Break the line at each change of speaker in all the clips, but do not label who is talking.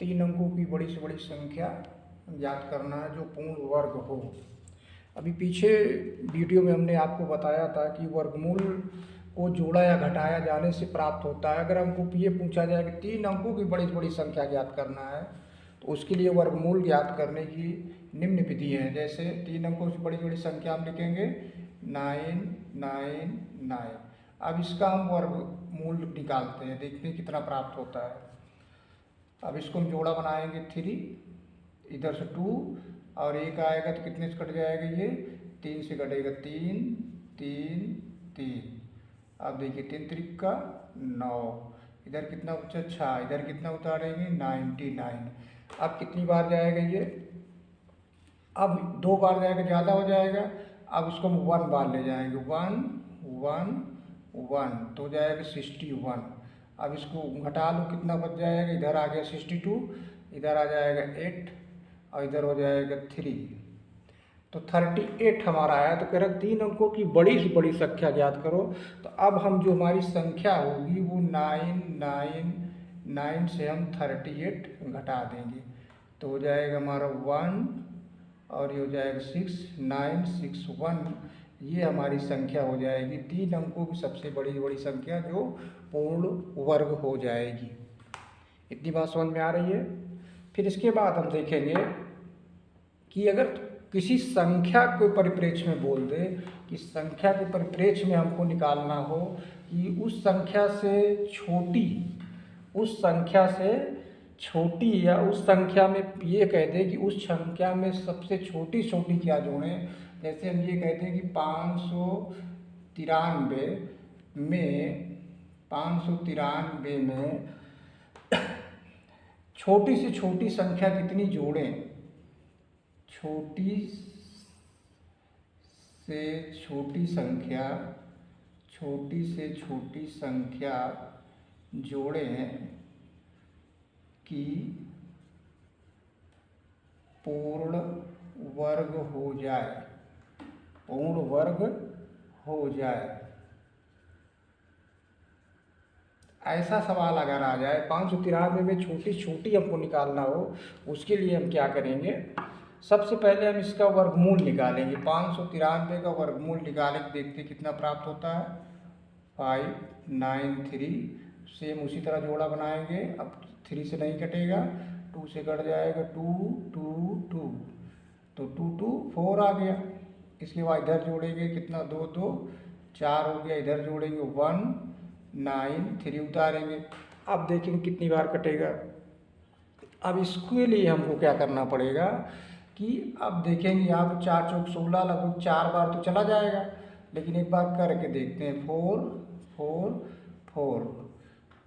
3 अंकों की बड़ी से बड़ी संख्या ज्ञात करना है जो पूर्ण वर्ग हो। अभी पीछे वीडियो में हमने आपको बताया था कि वर्गमूल को जोड़ा या घटाया जाने से प्राप्त होता है। अगर हमको ये पूछा जाए कि 3 अंकों की बड़ी से बड़ी संख्या ज्ञात करना है तो उसके लिए वर्गमूल ज्ञात करने की निम्न विधि है। जैसे 3 अंकों की बड़ी बड़ी संख्या हम लिखेंगे 999। अब इसका हम वर्गमूल निकालते हैं, देखते हैं कितना प्राप्त होता है। अब इसको हम जोड़ा बनाएंगे 3, इधर से 2 और 1 आएगा तो कितने से कट जाएगा, ये 3 से कटेगा, 3 3 3। अब देखिए 3 त्रिक का 9, इधर कितना बचा 6, इधर कितना उतारेंगे 99। अब कितनी बार जाएगा ये, अब 2 बार जाएगा, ज़्यादा हो जाएगा। अब इसको हम 1 बार ले जाएंगे, 1 1 1 तो जाएगा 61। अब इसको घटा लो, कितना बच जाएगा, इधर आ गया 62, इधर आ जाएगा 8 और इधर हो जाएगा 3, तो 38 हमारा आया। तो कह रहा 3 अंकों की बड़ी से बड़ी संख्या ज्ञात करो। तो अब हम जो हमारी संख्या होगी वो 999 से हम 38 घटा देंगे तो हो जाएगा हमारा 1 और ये हो जाएगा 6961। ये हमारी संख्या हो जाएगी 3 अंकों की सबसे बड़ी बड़ी संख्या जो पूर्ण वर्ग हो जाएगी। इतनी बात समझ में आ रही है। फिर इसके बाद हम देखेंगे कि अगर किसी संख्या के परिप्रेक्ष्य में बोल दे कि संख्या के परिप्रेक्ष्य में हमको निकालना हो कि उस संख्या से छोटी या उस संख्या में ये कह दे कि उस संख्या में सबसे छोटी क्या जोड़ें। जैसे हम ये कहते हैं कि 593 में छोटी से छोटी संख्या कितनी जोड़ें, छोटी से छोटी संख्या जोड़ें कि पूर्ण वर्ग हो जाए। ऐसा सवाल अगर आ जाए 593 में छोटी हमको निकालना हो, उसके लिए हम क्या करेंगे, सबसे पहले हम इसका वर्गमूल निकालेंगे। 593 का वर्गमूल निकालेंगे, देखते कितना प्राप्त होता है, 593। सेम उसी तरह जोड़ा बनाएंगे। अब 3 से नहीं कटेगा, 2 से कट जाएगा, 2 2 2 तो 2 2 4 आ गया। इसके बाद इधर जोड़ेंगे, कितना 2 2 4 हो गया, इधर जोड़ेंगे 1 9 3 उतारेंगे। अब देखेंगे कितनी बार कटेगा। अब इसके लिए हमको क्या करना पड़ेगा कि अब देखेंगे यहाँ पर 4 चौक 16, लगभग 4 बार तो चला जाएगा, लेकिन एक बार करके देखते हैं। 4 4 4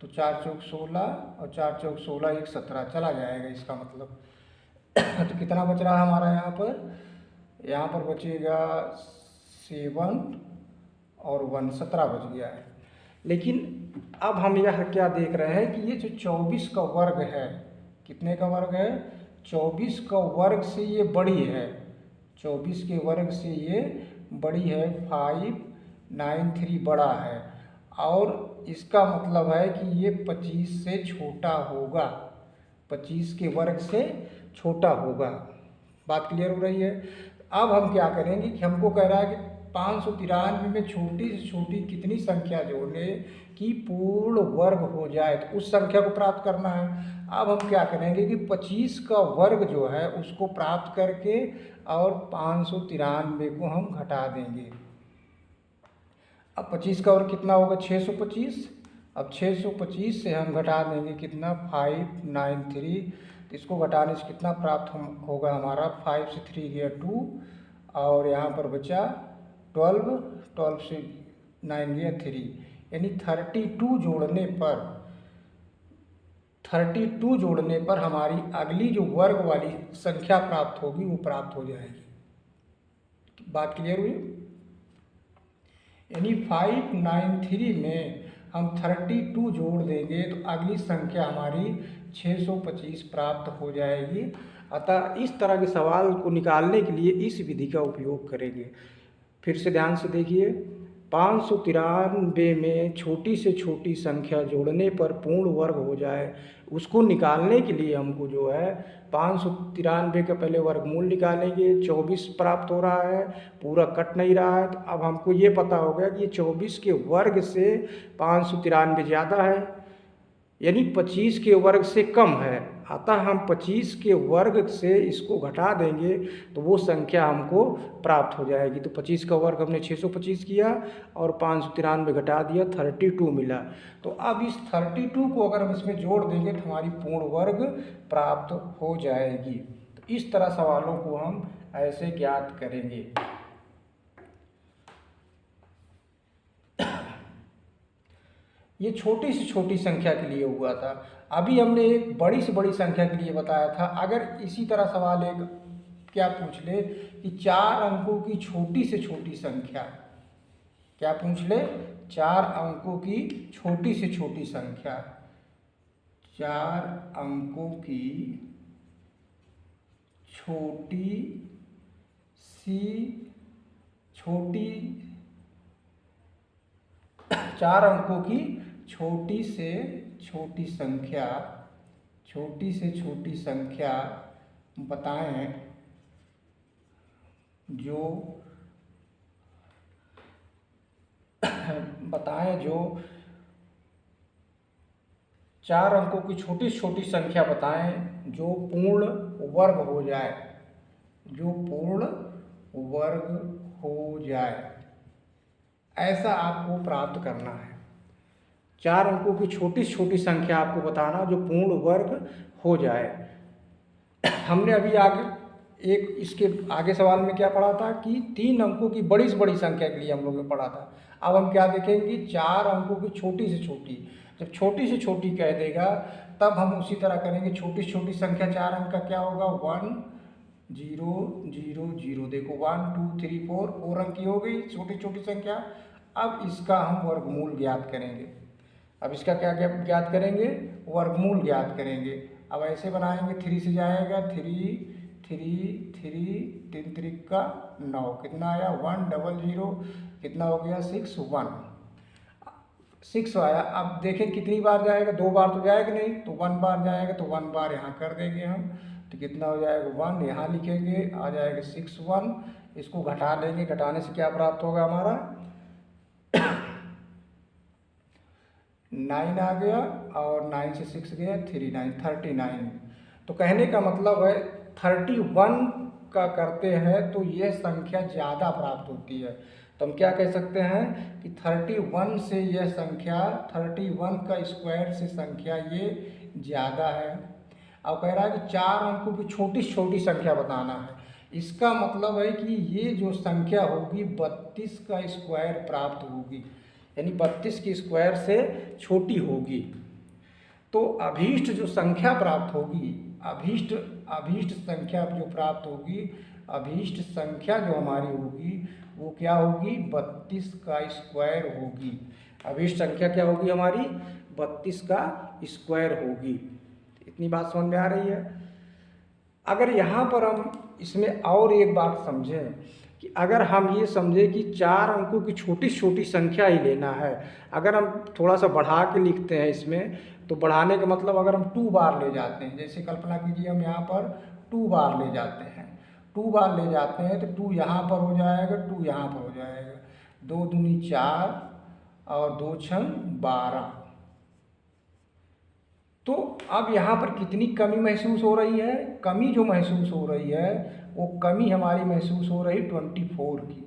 तो 4 चौक 16 और 4 चौक 16 1 17 चला जाएगा इसका मतलब। तो कितना बच रहा है हमारा यहाँ पर बचेगा 7 और 1 17 बच गया है। लेकिन अब हम यह क्या देख रहे हैं कि ये जो 24 का वर्ग है, कितने का वर्ग है, 24 का वर्ग से ये बड़ी है, 24 के वर्ग से ये बड़ी है, 593 बड़ा है। और इसका मतलब है कि ये 25 से छोटा होगा, 25 के वर्ग से छोटा होगा। बात क्लियर हो रही है। अब हम क्या करेंगे कि हमको कह रहा है कि 593 में छोटी से छोटी कितनी संख्या जोड़ने कि पूर्ण वर्ग हो जाए, तो उस संख्या को प्राप्त करना है। अब हम क्या करेंगे कि 25 का वर्ग जो है उसको प्राप्त करके और 593 को हम घटा देंगे। अब 25 का वर्ग कितना होगा, 625। अब 625 से हम घटा देंगे कितना, 593। तो इसको घटाने से कितना प्राप्त होगा हमारा, 5 से 3 गया 2 और यहाँ पर बचा 12, 12 से 9 गया 3, यानी 32 जोड़ने पर हमारी अगली जो वर्ग वाली संख्या प्राप्त होगी वो प्राप्त हो जाएगी। बात क्लियर हुई। यानी 593 में हम 32 जोड़ देंगे तो अगली संख्या हमारी 625 प्राप्त हो जाएगी। अतः इस तरह के सवाल को निकालने के लिए इस विधि का उपयोग करेंगे। फिर से ध्यान से देखिए, 593 में छोटी से छोटी संख्या जोड़ने पर पूर्ण वर्ग हो जाए, उसको निकालने के लिए हमको जो है 593 का पहले वर्गमूल निकालेंगे। 24 प्राप्त हो रहा है, पूरा कट नहीं रहा है, तो अब हमको ये पता हो गया कि ये 24 के वर्ग से 593 ज़्यादा है, यानी 25 के वर्ग से कम है। अतः हम 25 के वर्ग से इसको घटा देंगे तो वो संख्या हमको प्राप्त हो जाएगी। तो 25 का वर्ग हमने 625 किया और 593 घटा दिया, 32 मिला। तो अब इस 32 को अगर हम इसमें जोड़ देंगे तो हमारी पूर्ण वर्ग प्राप्त हो जाएगी। तो इस तरह सवालों को हम ऐसे ज्ञात करेंगे। ये छोटी से छोटी संख्या के लिए हुआ था। अभी हमने एक बड़ी से बड़ी संख्या के लिए बताया था। अगर इसी तरह सवाल एक क्या पूछ ले कि 4 अंकों की छोटी से छोटी संख्या, क्या पूछ ले, 4 अंकों की छोटी से छोटी संख्या, 4 अंकों की छोटी सी छोटी 4 अंकों की छोटी से छोटी संख्या, छोटी से छोटी संख्या बताएं जो 4 अंकों की छोटी से छोटी संख्या बताएं जो पूर्ण वर्ग हो जाए, जो पूर्ण वर्ग हो जाए, ऐसा आपको प्राप्त करना है। 4 अंकों की छोटी से छोटी संख्या आपको बताना जो पूर्ण वर्ग हो जाए। हमने अभी आगे एक इसके आगे सवाल में क्या पढ़ा था कि 3 अंकों की बड़ी से बड़ी संख्या के लिए हम लोगों ने पढ़ा था। अब हम क्या देखेंगे, 4 अंकों की छोटी से छोटी। जब छोटी से छोटी कह देगा तब हम उसी तरह करेंगे। छोटी से छोटी संख्या 4 अंक का क्या होगा, 1 0 0 0। देखो 1 2 3 4 अंक की हो गई छोटी छोटी संख्या। अब इसका हम वर्गमूल ज्ञात करेंगे। अब इसका क्या ज्ञात करेंगे, वर्गमूल ज्ञात करेंगे। अब ऐसे बनाएंगे, 3 से जाएगा 3 3 3 3 3 का 9, कितना आया 1 0 0, कितना हो गया 6 1 6 आया। अब देखें कितनी बार जाएगा, 2 बार तो जाएगा नहीं, तो 1 बार जाएगा, तो 1 बार यहाँ कर देंगे हम, तो कितना हो जाएगा 1, यहाँ लिखेंगे, आ जाएगा 6 1। इसको घटा लेंगे, घटाने से क्या प्राप्त होगा हमारा 9 आ गया, और 9 से 6 गया 3 9 39। तो कहने का मतलब है 31 का करते हैं तो यह संख्या ज़्यादा प्राप्त होती है। तो हम क्या कह सकते हैं कि 31 से यह संख्या, 31 का स्क्वायर से संख्या ये ज़्यादा है। अब कह रहा है कि 4 अंकों की छोटी से छोटी संख्या बताना है। इसका मतलब है कि ये जो संख्या होगी 32 का स्क्वायर प्राप्त होगी, यानी 32 की स्क्वायर से छोटी होगी। तो अभीष्ट जो संख्या प्राप्त होगी, अभीष्ट संख्या जो प्राप्त होगी, अभीष्ट संख्या जो हमारी होगी वो क्या होगी, 32 का स्क्वायर होगी। अभीष्ट संख्या क्या होगी हमारी, 32 का स्क्वायर होगी। इतनी बात समझ में आ रही है। अगर यहाँ पर हम इसमें और एक बात समझें कि अगर हम ये समझें कि 4 अंकों की छोटी छोटी संख्या ही लेना है, अगर हम थोड़ा सा बढ़ा के लिखते हैं इसमें, तो बढ़ाने का मतलब अगर हम 2 बार ले जाते हैं, जैसे कल्पना कीजिए हम यहाँ पर 2 बार ले जाते हैं, 2 बार ले जाते हैं तो 2 यहाँ पर हो जाएगा, 2 यहाँ पर हो जाएगा, 2 दूनी 4 और 2 छंग 12। तो अब यहाँ पर कितनी कमी महसूस हो रही है, कमी जो महसूस हो रही है वो कमी हमारी महसूस हो रही 24 की।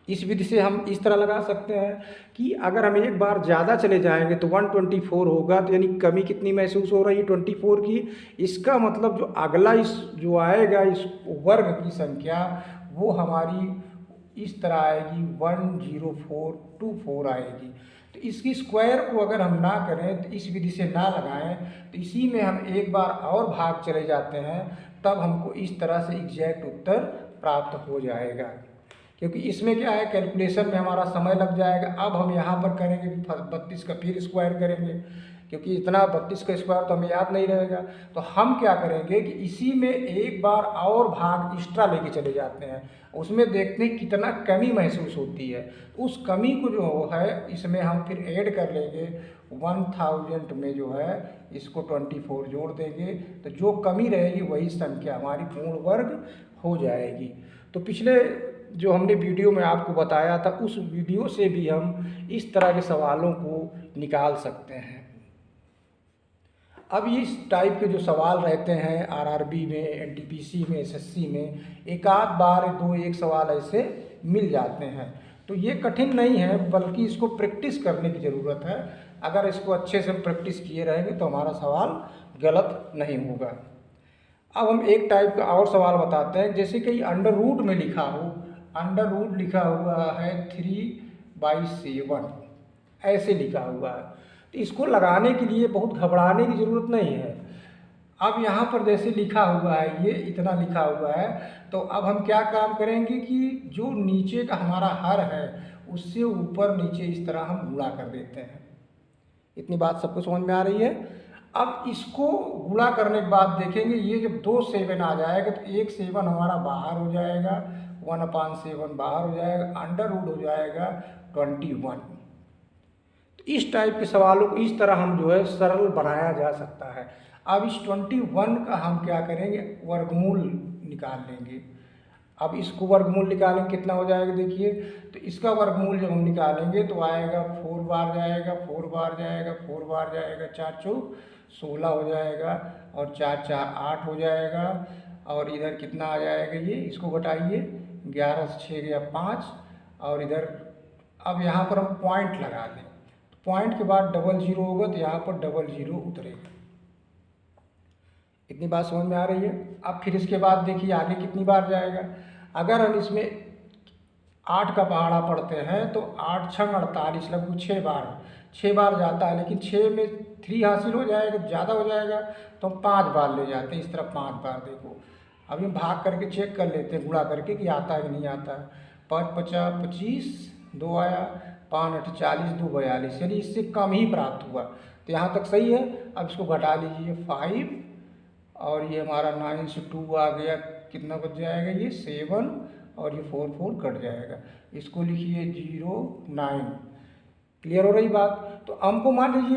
इस विधि से हम इस तरह लगा सकते हैं कि अगर हम एक बार ज़्यादा चले जाएंगे तो 124 होगा, तो यानी कमी कितनी महसूस हो रही है 24 की। इसका मतलब जो अगला इस जो आएगा इस वर्ग की संख्या वो हमारी इस तरह आएगी 10424 आएगी। तो इसकी स्क्वायर को अगर हम ना करें, तो इस विधि से ना लगाएं, तो इसी में हम एक बार और भाग चले जाते हैं, तब हमको इस तरह से एग्जैक्ट उत्तर प्राप्त हो जाएगा। क्योंकि इसमें क्या है, कैलकुलेशन में हमारा समय लग जाएगा। अब हम यहाँ पर करेंगे 32 का फिर स्क्वायर करेंगे, क्योंकि इतना 32 का स्क्वायर तो हमें याद नहीं रहेगा। तो हम क्या करेंगे कि इसी में एक बार और भाग एक्स्ट्रा लेके चले जाते हैं, उसमें देखते हैं कितना कमी महसूस होती है। उस कमी को जो है इसमें हम फिर ऐड कर लेंगे 1000 में जो है इसको 24 जोड़ देंगे, तो जो कमी रहेगी वही संख्या हमारी पूर्ण वर्ग हो जाएगी। तो पिछले जो हमने वीडियो में आपको बताया था उस वीडियो से भी हम इस तरह के सवालों को निकाल सकते हैं। अब इस टाइप के जो सवाल रहते हैं आरआरबी में, एनटीपीसी में, एसएससी में एक आध बार दो एक सवाल ऐसे मिल जाते हैं। तो ये कठिन नहीं है, बल्कि इसको प्रैक्टिस करने की ज़रूरत है। अगर इसको अच्छे से प्रैक्टिस किए रहेंगे तो हमारा सवाल गलत नहीं होगा। अब हम एक टाइप का और सवाल बताते हैं, जैसे कि अंडर रूट में लिखा हो, अंडर रूट लिखा हुआ है 3/7 ऐसे लिखा हुआ है। तो इसको लगाने के लिए बहुत घबराने की ज़रूरत नहीं है। अब यहाँ पर जैसे लिखा हुआ है, ये इतना लिखा हुआ है, तो अब हम क्या काम करेंगे कि जो नीचे का हमारा हर है उससे ऊपर नीचे इस तरह हम गुणा कर देते हैं। इतनी बात सबको समझ में आ रही है। अब इसको गुणा करने के बाद देखेंगे ये जब 2 7 आ जाएगा तो एक 7 हमारा बाहर हो जाएगा, 1/7 बाहर हो जाएगा, अंडर रूट हो जाएगा 21। तो इस टाइप के सवालों को इस तरह हम जो है सरल बनाया जा सकता है। अब इस 21 का हम क्या करेंगे, वर्गमूल निकाल लेंगे। अब इसको वर्गमूल निकालेंगे कितना हो जाएगा, देखिए तो इसका वर्गमूल जब हम निकालेंगे तो आएगा 4 बार जाएगा, 4 बार जाएगा, 4 बार जाएगा, 4 चौक 16 हो जाएगा और 4 4 8 हो जाएगा। और इधर कितना आ जाएगा, ये इसको घटाइए, 11 से 6 गया 5 और इधर अब यहाँ पर हम पॉइंट लगा लें, पॉइंट के बाद 00 होगा तो यहाँ पर 00 उतरेगा। इतनी बात समझ में आ रही है। अब फिर इसके बाद देखिए आगे कितनी बार जाएगा। अगर हम इसमें 8 का पहाड़ा पढ़ते हैं तो 8 6 48 लगभग 6 बार जाता है, लेकिन 6 में 3 हासिल हो जाएगा, ज़्यादा हो जाएगा तो हम 5 बार ले जाते हैं। इस तरह 5 बार देखो, अभी हम भाग करके चेक कर लेते हैं गुणा करके कि आता है कि नहीं आता है। 5 50 25 2 आया, 5 8 40 2 42, यानी इससे कम ही प्राप्त हुआ। तो यहाँ तक सही है। अब इसको घटा लीजिए 5 और ये हमारा 9 से 2 आ गया, कितना बच जाएगा, ये 7 और ये 4 4 कट जाएगा। इसको लिखिए 0 9। क्लियर हो रही बात। तो हमको मान लीजिए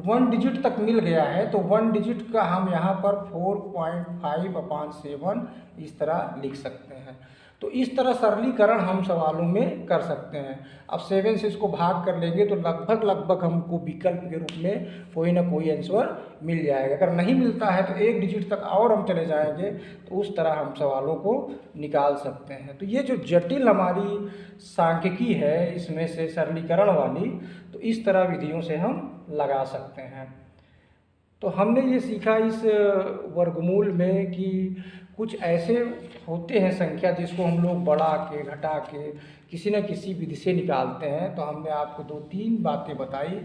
1 डिजिट तक मिल गया है, तो 1 डिजिट का हम यहाँ पर 4.5/7 इस तरह लिख सकते हैं। तो इस तरह सरलीकरण हम सवालों में कर सकते हैं। अब 7 से इसको भाग कर लेंगे तो लगभग हमको विकल्प के रूप में कोई ना कोई आंसर मिल जाएगा। अगर नहीं मिलता है तो 1 डिजिट तक और हम चले जाएंगे, तो उस तरह हम सवालों को निकाल सकते हैं। तो ये जो जटिल हमारी सांख्यिकी है, इसमें से सरलीकरण वाली, तो इस तरह विधियों से हम लगा सकते हैं। तो हमने ये सीखा इस वर्गमूल में कि कुछ ऐसे होते हैं संख्या जिसको हम लोग बढ़ा के घटा के किसी न किसी विधि से निकालते हैं। तो हमने आपको 2-3 बातें बताई।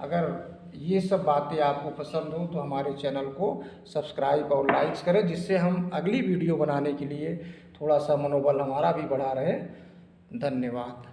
अगर ये सब बातें आपको पसंद हो तो हमारे चैनल को सब्सक्राइब और लाइक्स करें, जिससे हम अगली वीडियो बनाने के लिए थोड़ा सा मनोबल हमारा भी बढ़ा रहे। धन्यवाद।